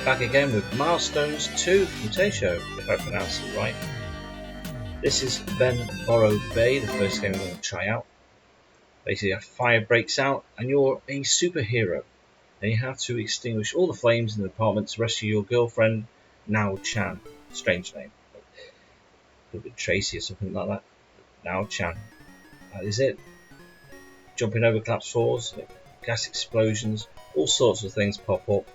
Back again with Milestones 2 from Taito, if I pronounce it right. This is Ben Borrow Bay, the first game I'm going to try out. Basically a fire breaks out and you're a superhero. And you have to extinguish all the flames in the apartment to rescue your girlfriend, Nao-chan. Strange name. Could be Tracy or something like that. Nao-chan. That is it. Jumping over collapsed floors, gas explosions, all sorts of things pop up.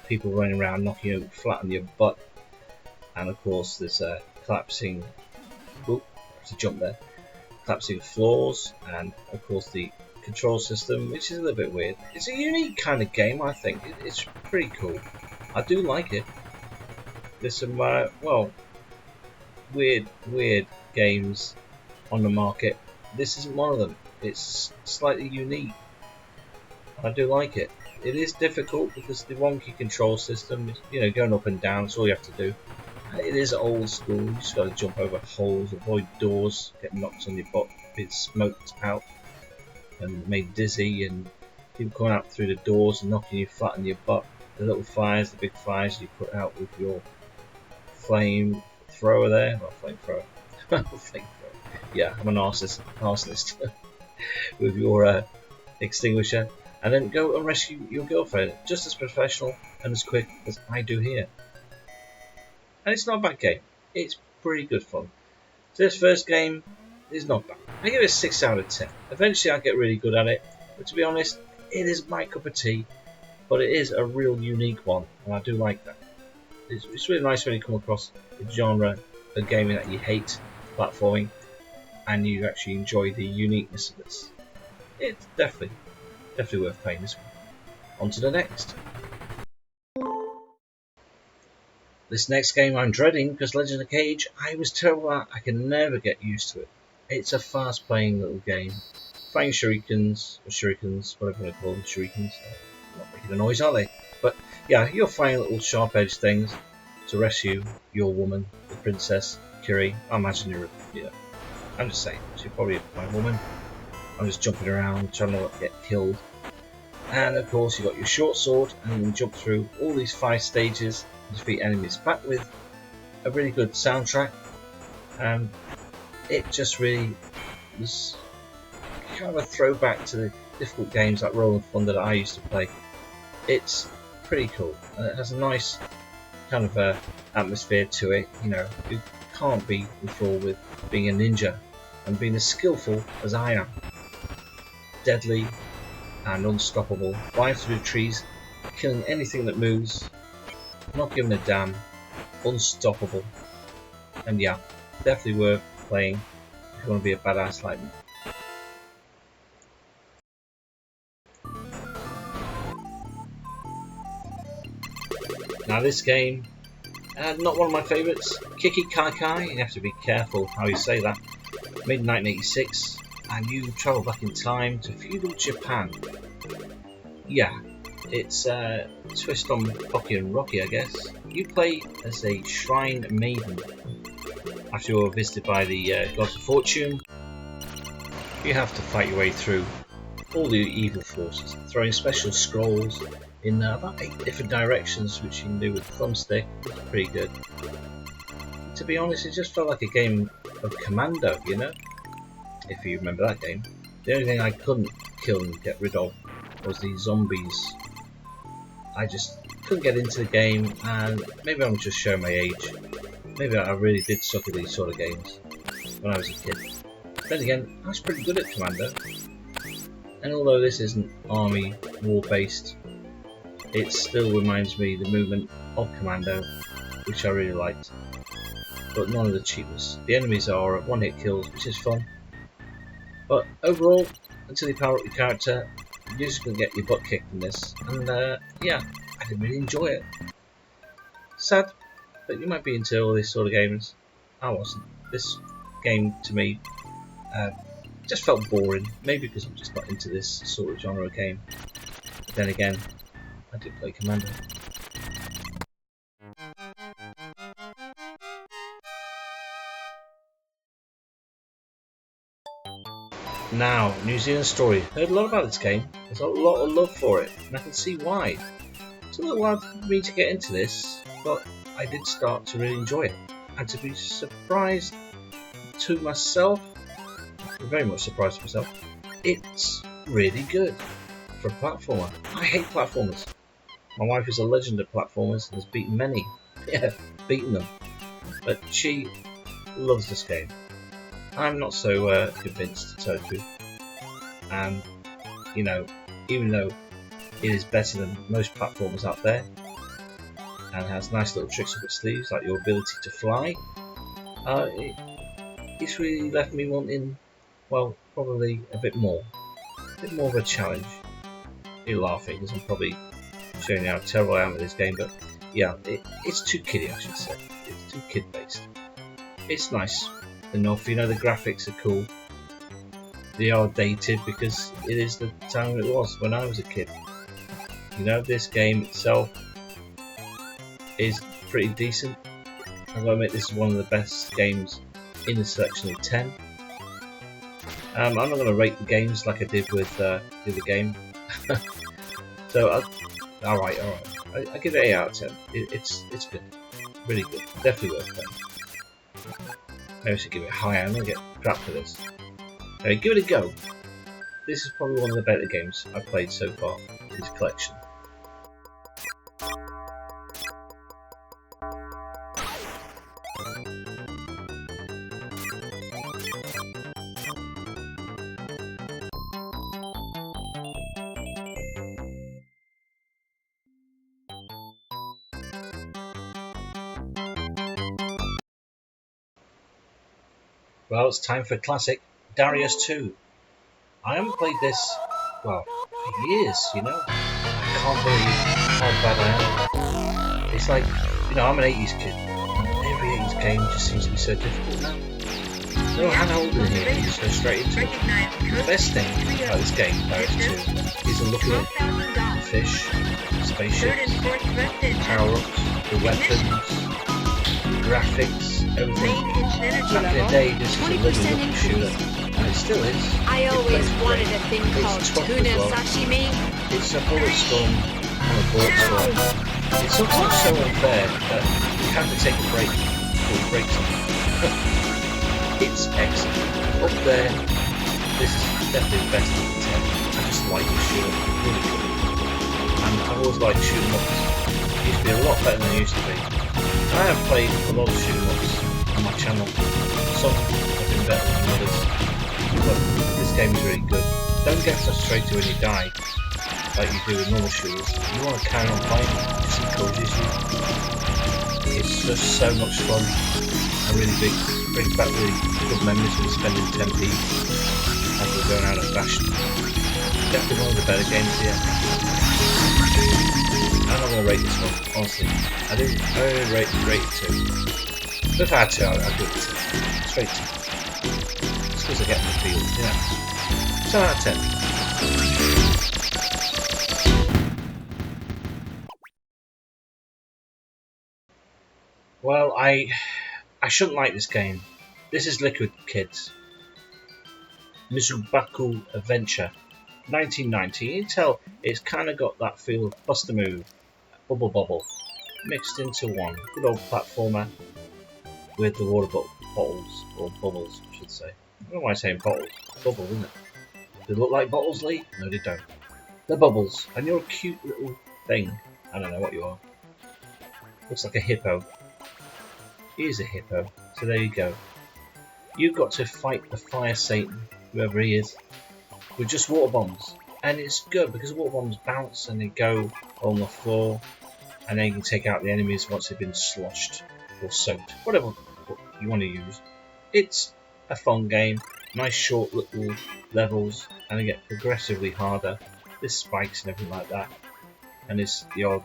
People running around knocking you flat on your butt, and of course there's collapsing. Oop, there's a jump there. Collapsing floors, and of course the control system, which is a little bit weird. It's a unique kind of game, I think. It's pretty cool. I do like it. There's some well, weird games on the market. This isn't one of them. It's slightly unique. I do like it. It is difficult because the wonky control system is, you know, going up and down, that's all you have to do. It is old school, you just got to jump over holes, avoid doors, get knocked on your butt, being smoked out and made dizzy, and people coming out through the doors and knocking you flat on your butt. The little fires, the big fires you put out with your flame thrower there. Well, flame thrower. Yeah, I'm an arsonist with your extinguisher. And then go and rescue your girlfriend, just as professional and as quick as I do here. And it's not a bad game. It's pretty good fun. So this first game is not bad. I give it a 6 out of 10. Eventually I'll get really good at it. But to be honest, it is my cup of tea. But it is a real unique one. And I do like that. It's really nice when you come across a genre of gaming that you hate, platforming, and you actually enjoy the uniqueness of this. It's definitely worth playing this one. On to the next. This next game I'm dreading because Legend of Cage, I was terrible at. I can never get used to it. It's a fast playing little game. Firing shurikens, whatever they call them, shurikens. Not making a noise, are they? But yeah, you're firing little sharp edged things to rescue your woman, the princess, Kiwi. I imagine you're, I'm just saying, she's probably my woman. I'm just jumping around, trying not to get killed. And of course you've got your short sword, and you can jump through all these 5 stages and defeat enemies. Back with a really good soundtrack. It just really was kind of a throwback to the difficult games like Roll and Thunder that I used to play. It's pretty cool, and it has a nice kind of atmosphere to it. You know, you can't be enthralled with being a ninja and being as skillful as I am. Deadly and unstoppable, flying through the trees, killing anything that moves, not giving a damn, unstoppable, and yeah, definitely worth playing if you want to be a badass like me. Now this game, not one of my favourites, Kiki Kaikai. You have to be careful how you say that. Made in 1986, and you travel back in time to feudal Japan. Yeah, it's a twist on Pocky and Rocky, I guess. You play as a shrine maiden. After you're visited by the gods of fortune, you have to fight your way through all the evil forces, throwing special scrolls in about 8 different directions, which you can do with thumbstick. It's pretty good. To be honest, it just felt like a game of Commando, you know? If you remember that game. The only thing I couldn't kill and get rid of was the zombies. I just couldn't get into the game, and maybe I'm just showing my age. Maybe I really did suck at these sort of games when I was a kid. Then again, I was pretty good at Commando. And although this isn't army war based, it still reminds me the movement of Commando, which I really liked. But none of the cheapness. The enemies are one-hit kills, which is fun. But overall, until you power up your character, you're just going to get your butt kicked in this. And yeah, I didn't really enjoy it. Sad, but you might be into all these sort of games. I wasn't. This game, to me, just felt boring. Maybe because I'm just not into this sort of genre of game. But then again, I did play Commando. Now, NewZealand Story. Heard a lot about this game. There's a lot of love for it, and I can see why. It's a little while for me to get into this, but I did start to really enjoy it. And to be surprised to myself, very much surprised myself, it's really good for a platformer. I hate platformers. My wife is a legend at platformers and has beaten many. Yeah, beaten them. But she loves this game. I'm not so convinced, to tell the truth. And, you know, even though it is better than most platformers out there and has nice little tricks up its sleeves, like your ability to fly, it's really left me wanting, well, probably a bit more of a challenge. You're laughing because I'm probably showing you how terrible I am at this game, but yeah, it's too kiddie, I should say. It's too kid based. It's nice enough, you know, the graphics are cool. They are dated because it is the time it was when I was a kid. You know, this game itself is pretty decent. I've got to admit, this is one of the best games in the selection of 10. I'm not going to rate the games like I did with the other game. So, alright. I give it 8 out of 10. It's good. Really good. Definitely worth playing. Maybe I should give it higher. I'm going to get crap for this. Anyway, give it a go. This is probably one of the better games I've played so far in this collection. Well, it's time for classic Darius II. I haven't played this, well, for years, you know. I can't believe how bad I am. It's like, you know, I'm an 80s kid. Every 80s game just seems to be so difficult now. No hand-holding in here, you just go straight into it. The best thing about this game, Darius II, is the look of it. The fish, spaceships, power-ups, the weapons, graphics, everything. Back in the day, this was a little looking shooter, and it still is. I always wanted a thing called tuna sashimi. It's a bullet storm on a bullet storm. It's sometimes so unfair that you have to take a break before it breaks it. It's excellent. Up there, this is definitely the best of the 10. I just like the shooter, really good. And I've always liked shooting ups. It used to be a lot better than it used to be. I have played a lot of shooting ups on my channel. Some have been better than others, but this game is really good. Don't get frustrated when you die, like you do with normal shooters. You want to carry on playing, it just encourages you. It's just so much fun. I really brings back really good memories when spending 10p as we're going out of fashion. Definitely one of the better games here. I'm not going to rate this one, honestly. I only rate it 2. But if I had to, I'd give it 2. Straight 2. Just because I get in the field, you know. 10 out of 10. Well, I shouldn't like this game. This is Liquid, kids. Mizubaku Adventure. 1990. You can tell it's kind of got that feel of Buster Move, Bubble Bobble, mixed into one. Good old platformer with the water bottles, or bubbles, I should say. I don't know why I'm saying bottles. Bubbles, isn't it? Do they look like bottles, Lee? No, they don't. They're bubbles, and you're a cute little thing. I don't know what you are. Looks like a hippo. He is a hippo, so there you go. You've got to fight the Fire Satan, whoever he is, with just water bombs. And it's good because water bombs bounce and they go on the floor, and then you can take out the enemies once they've been sloshed or soaked, whatever you want to use. It's a fun game, nice short little levels, and they get progressively harder. There's spikes and everything like that, and it's the odd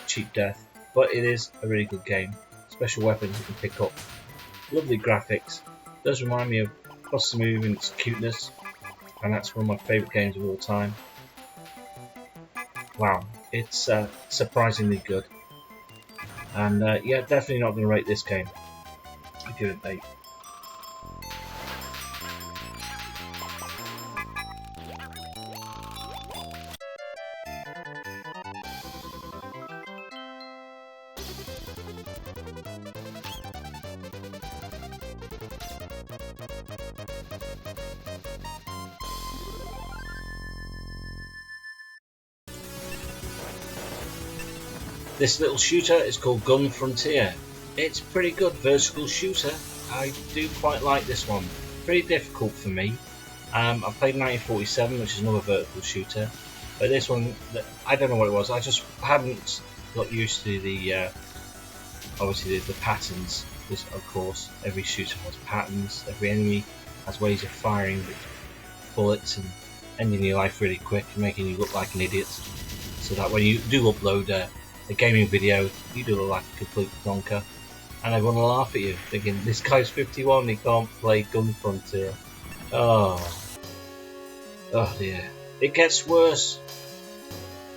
cheap death, but it is a really good game. Special weapons you can pick up, lovely graphics. Does remind me of Buster Move in its cuteness, and that's one of my favourite games of all time. Wow, it's surprisingly good. And yeah, definitely not going to rate this game. I give it 8. This little shooter is called Gun Frontier. It's pretty good vertical shooter. I do quite like this one. Pretty difficult for me. I played 1947, which is another vertical shooter, but this one, I don't know what it was. I just hadn't got used to the obviously the patterns. Because of course every shooter has patterns. Every enemy has ways of firing bullets and ending your life really quick and making you look like an idiot. So that when you do upload a gaming video, you do look like a complete donker, and everyone will laugh at you, thinking this guy's 51, he can't play Gun Frontier. Oh dear. It gets worse.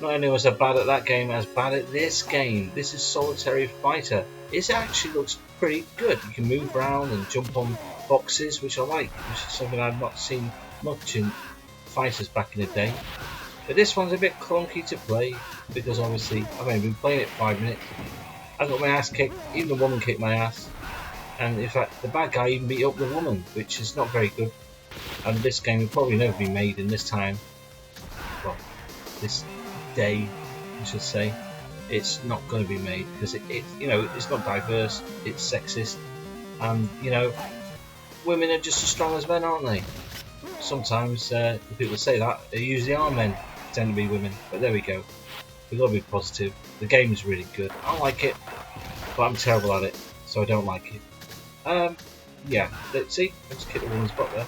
Not only was I bad at that game, I was bad at this game. This is Solitary Fighter. It actually looks pretty good. You can move around and jump on boxes, which I like, which is something I've not seen much in fighters back in the day. But this one's a bit clunky to play, because obviously I've only been playing it 5 minutes. I got my ass kicked, even the woman kicked my ass. And in fact, the bad guy even beat up the woman, which is not very good. And this game will probably never be made in this time. Well, this day, I should say. It's not going to be made because it you know, it's not diverse, it's sexist, and you know, women are just as strong as men, aren't they? Sometimes the people say that, they usually are men, pretend to be women, but there we go. We've got to be positive. The game is really good. I like it, but I'm terrible at it, so I don't like it. Yeah, let's see. I just kicked the woman's butt there,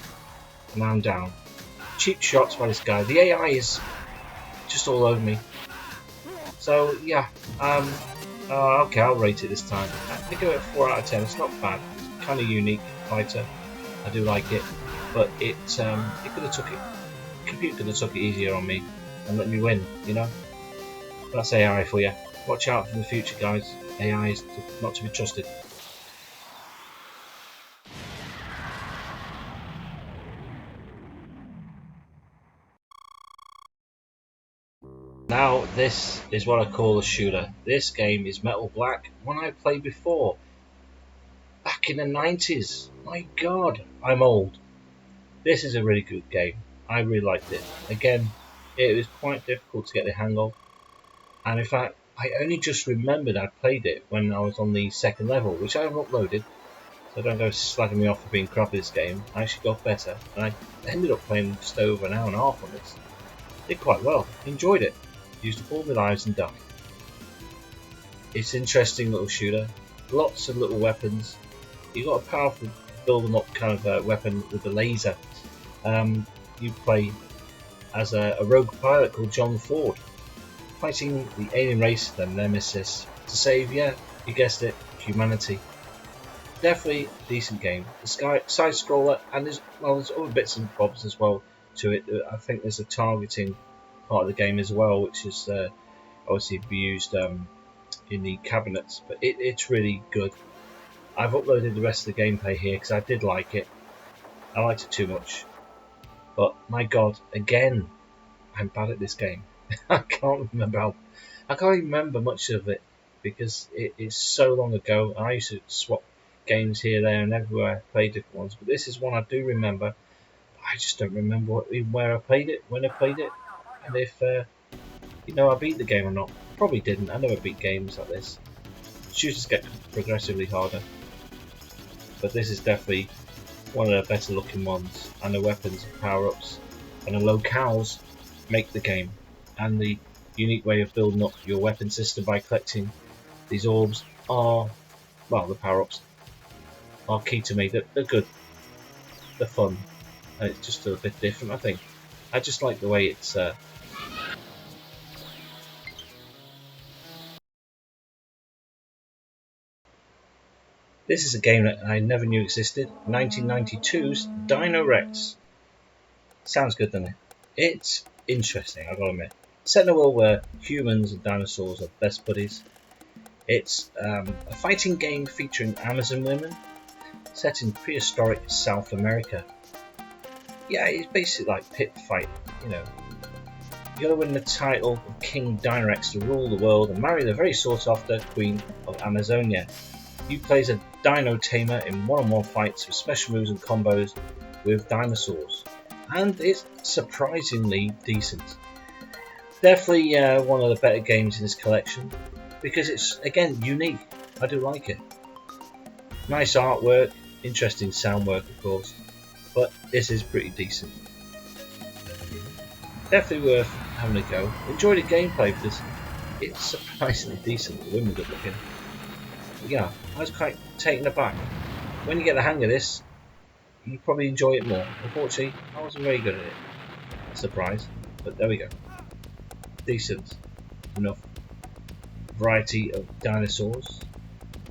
and now I'm down. Cheap shots by this guy. The AI is just all over me. So yeah, okay, I'll rate it this time. I give it a 4 out of 10. It's not bad. It's kind of unique fighter. I do like it, but it could have took it. Computer could have took it easier on me and let me win. You know, that's AI for you. Watch out for the future, guys. AI is not to be trusted. Now this is what I call a shooter. This game is Metal Black, one I played before, back in the 90s. My god, I'm old. This is a really good game. I really liked it. Again, it was quite difficult to get the hang of, and in fact I only just remembered I played it when I was on the second level, which I haven't uploaded, so don't go slagging me off for being crap at this game. I actually got better, and I ended up playing just over an hour and a half on this. Did quite well, enjoyed it. Used up all my lives and died. It's an interesting little shooter. Lots of little weapons. You've got a powerful building up kind of weapon with the laser. You play as a rogue pilot called John Ford, fighting the alien race, the Nemesis, to save, yeah, you guessed it, humanity. Definitely a decent game. The side scroller, and there's other bits and bobs as well to it. I think there's a targeting part of the game as well, which is obviously be used in the cabinets, but it's really good. I've uploaded the rest of the gameplay here because I did like it. I liked it too much, but my god, again, I'm bad at this game. I can't remember much of it because it is so long ago. I used to swap games here, there, and everywhere, play different ones, but this is one I do remember. I just don't remember where I played it, when I played it, and if you know, I beat the game or not. Probably didn't. I never beat games like this. Shooters get progressively harder, but this is definitely one of the better looking ones, and the weapons and power-ups and the locales make the game, and the unique way of building up your weapon system by collecting these orbs are, well, the power-ups are key to me. They're good, they're fun, and it's just a bit different. I think I just like the way it's this is a game that I never knew existed. 1992's Dino Rex. Sounds good, doesn't it? It's interesting, I've got to admit. Set in a world where humans and dinosaurs are best buddies. It's a fighting game featuring Amazon women, set in prehistoric South America. Yeah, it's basically like pit fight, you know. You gotta win the title of King Dinorex to rule the world and marry the very sought after Queen of Amazonia. You play as a dino tamer in one-on-one fights with special moves and combos with dinosaurs. And it's surprisingly decent. Definitely one of the better games in this collection. because it's, again, unique. I do like it. Nice artwork, interesting sound work of course, but this is pretty decent. Definitely worth having a go. Enjoy the gameplay because it's surprisingly decent. The women are good looking. But yeah, I was quite taken aback. When you get the hang of this, you probably enjoy it more. Unfortunately, I wasn't very good at it. Surprise, but there we go. Decent enough variety of dinosaurs.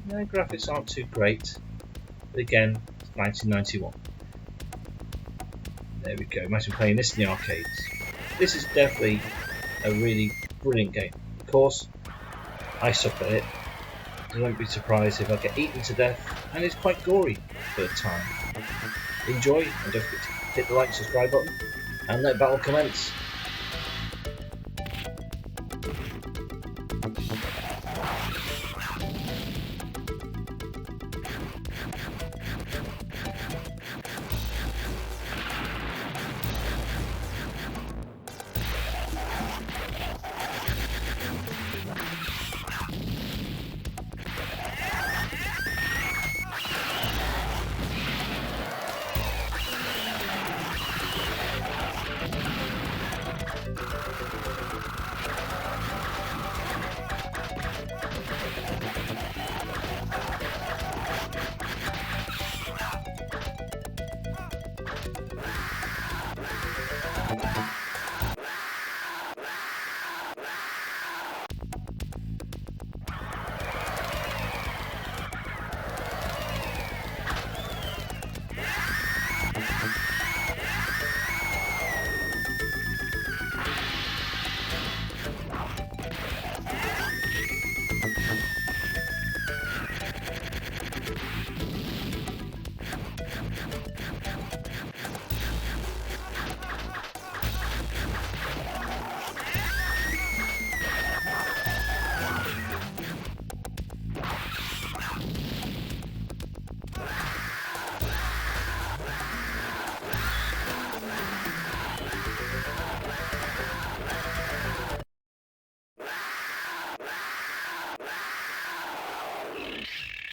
No, graphics aren't too great, but again, it's 1991. There we go. Imagine playing this in the arcades. This is definitely a really brilliant game. Of course, I suck at it. I won't be surprised if I get eaten to death, and it's quite gory for the time. Enjoy, and don't forget to hit the like, subscribe button, and let battle commence.